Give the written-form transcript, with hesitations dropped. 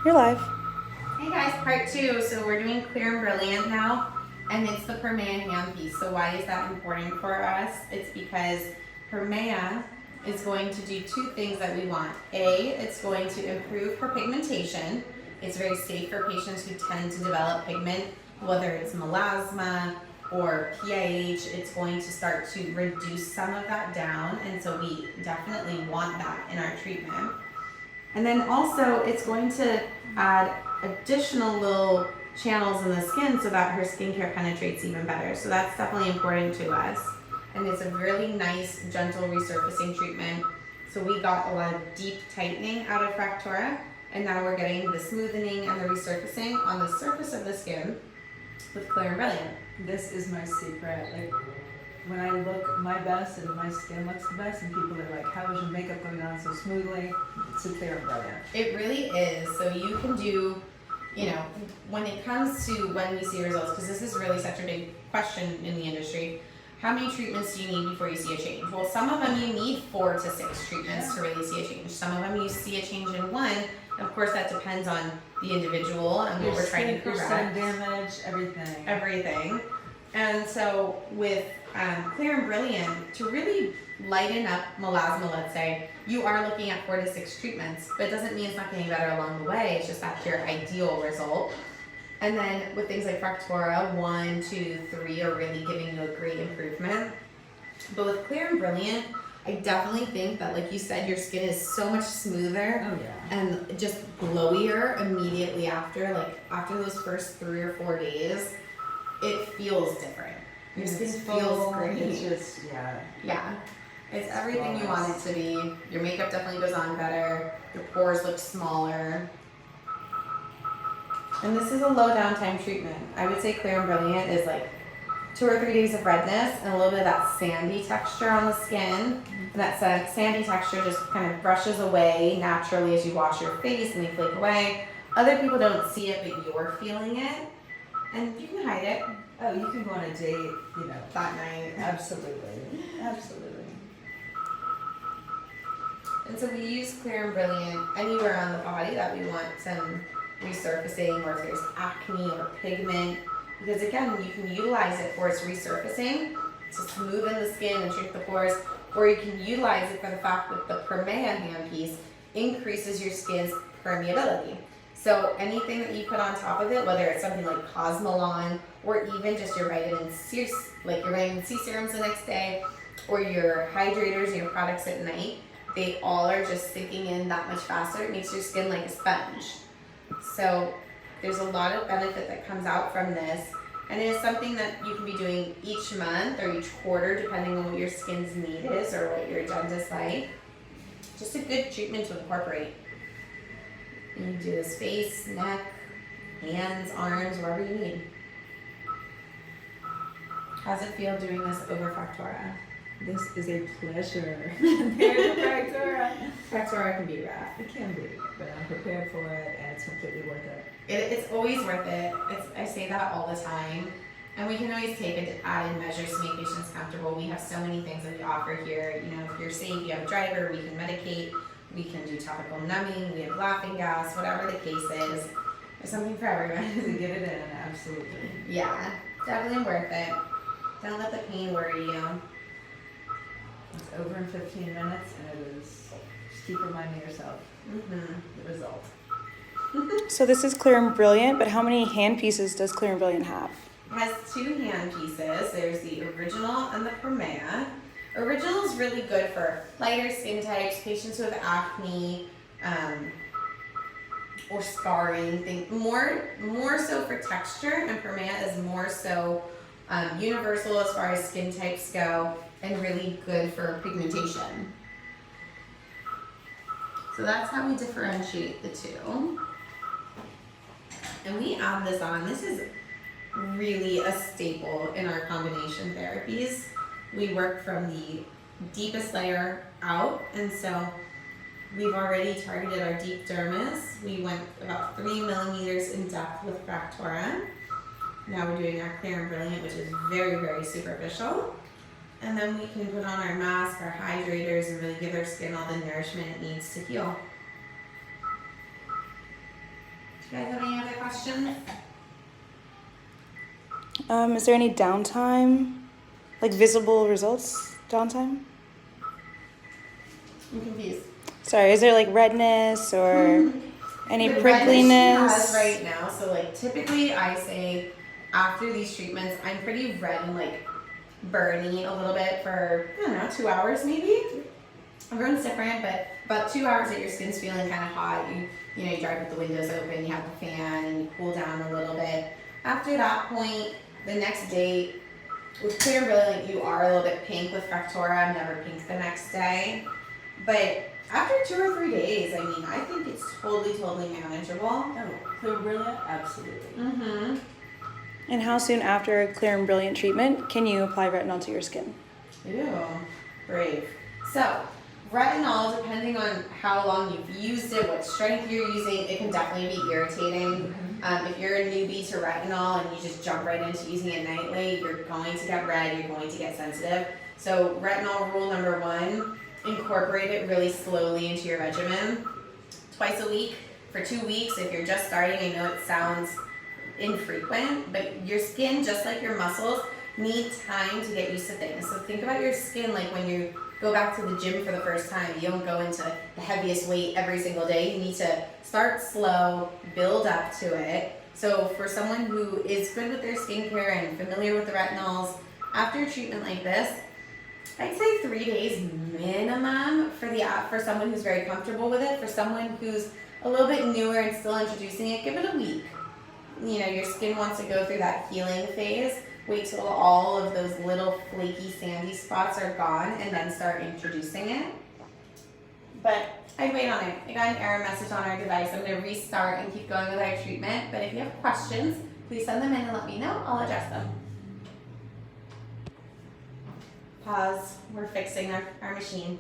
You're live. Hey guys, part 2. So we're doing Clear and Brilliant now, and it's the permea handpiece. So why is that important for us? It's because permea is going to do two things that we want. A, it's going to improve her pigmentation. It's very safe for patients who tend to develop pigment, whether it's melasma or PIH. It's going to start to reduce some of that down, and so we definitely want that in our treatment. And then also it's going to add additional little channels in the skin so that her skincare penetrates even better. So that's definitely important to us. And it's a really nice, gentle resurfacing treatment. So we got a lot of deep tightening out of Fractura, and now we're getting the smoothening and the resurfacing on the surface of the skin with Clear and Brilliant. This is my secret. Like, when I look my best and my skin looks the best, and people are like, how is your makeup going on so smoothly? It's a Clear and Brilliant. It really is. So you can do, when it comes to when we see results, because this is really such a big question in the industry, how many treatments do you need before you see a change? Well, some of them you need 4 to 6 treatments to really see a change. Some of them you see a change in one. Of course, that depends on the individual and what we're trying to correct. Sun damage, everything. And so with Clear and Brilliant, to really lighten up melasma, let's say, you are looking at 4 to 6 treatments, but it doesn't mean it's not getting better along the way. It's just that's your ideal result. And then with things like Fractura, 1, 2, 3 are really giving you a great improvement. But with Clear and Brilliant, I definitely think that, like you said, your skin is so much smoother and just glowier immediately after. Like after those first 3 or 4 days, it feels different. Your skin feels great. It's just, Yeah. It's everything you want it to be. Your makeup definitely goes on better. Your pores look smaller. And this is a low downtime treatment. I would say Clear and Brilliant is like 2 or 3 days of redness and a little bit of that sandy texture on the skin. And that sandy texture just kind of brushes away naturally as you wash your face and they flake away. Other people don't see it, but you're feeling it. And you can hide it. Oh, you can go on a date, that night. Absolutely. And so we use Clear and Brilliant anywhere on the body that we want some resurfacing, or if there's acne or pigment, because again, you can utilize it for its resurfacing to smoothen the skin and shrink the pores, or you can utilize it for the fact that the permea handpiece increases your skin's permeability. So anything that you put on top of it, whether it's something like Cosmetic or even just your vitamin C, like your vitamin C serums the next day, or your hydrators and your products at night, they all are just sinking in that much faster. It makes your skin like a sponge. So there's a lot of benefit that comes out from this, and it is something that you can be doing each month or each quarter depending on what your skin's need is or what your agenda's like. Just a good treatment to incorporate. And you do this face, neck, hands, arms, wherever you need. How's it feel doing this over Fractura? This is a pleasure. There's a Fractura. Fractura can be rough. It can be, but I'm prepared for it, and it's completely worth it. It's always worth it. I say that all the time. And we can always take added measures to make patients comfortable. We have so many things that we offer here. If you're safe, you have a driver, we can medicate, we can do topical numbing, we have laughing gas, whatever the case is. There's something for everyone. To get it in, absolutely. Yeah, definitely worth it. Don't let the pain worry you. It's over in 15 minutes, and it is, just keep reminding yourself the result. So this is Clear and Brilliant, but how many hand pieces does Clear and Brilliant have? It has 2 hand pieces. There's the original and the permea. Original is really good for lighter skin types, patients who have acne, or scarring. More so for texture, and permea is more so universal as far as skin types go, and really good for pigmentation. So that's how we differentiate the 2. And we add this on. This is really a staple in our combination therapies. We work from the deepest layer out, and so we've already targeted our deep dermis. We went about 3 millimeters in depth with Fractura. Now we're doing our Clear and Brilliant, which is very, very superficial. And then we can put on our mask, our hydrators, and really give our skin all the nourishment it needs to heal. You guys have any other questions? Is there any downtime? Like visible results downtime? I'm confused. Sorry, is there like redness or any The redness she prickliness? has right now, so like typically I say after these treatments, I'm pretty red and like burny a little bit for, I don't know, 2 hours maybe. Everyone's different, but about 2 hours that your skin's feeling kind of hot, you know, you drive with the windows open, you have the fan, and you cool down a little bit. After that point, the next day, with Clear and Brilliant, you are a little bit pink. With Fractora, I'm never pink the next day. But after 2 or 3 days, I mean, I think it's totally manageable. Oh, Clear Brilliant? Absolutely. Mm-hmm. And how soon after a Clear and Brilliant treatment can you apply retinol to your skin? Ew, brave. So, retinol, depending on how long you've used it, what strength you're using, it can definitely be irritating. If you're a newbie to retinol and you just jump right into using it nightly, you're going to get red, you're going to get sensitive. So retinol rule number 1, incorporate it really slowly into your regimen. Twice a week for 2 weeks. If you're just starting, I know it sounds infrequent, but your skin, just like your muscles, need time to get used to things. So think about your skin like when you go back to the gym for the first time. You don't go into the heaviest weight every single day. You need to start slow, build up to it. So for someone who is good with their skincare and familiar with the retinols, after a treatment like this, I'd say 3 days minimum for someone who's very comfortable with it. For someone who's a little bit newer and still introducing it, give it a week. You know, your skin wants to go through that healing phase. Wait till all of those little flaky sandy spots are gone and then start introducing it. But I'd wait on it. I got an error message on our device. I'm going to restart and keep going with our treatment. But if you have questions, please send them in and let me know. I'll address them. Pause. We're fixing our machine.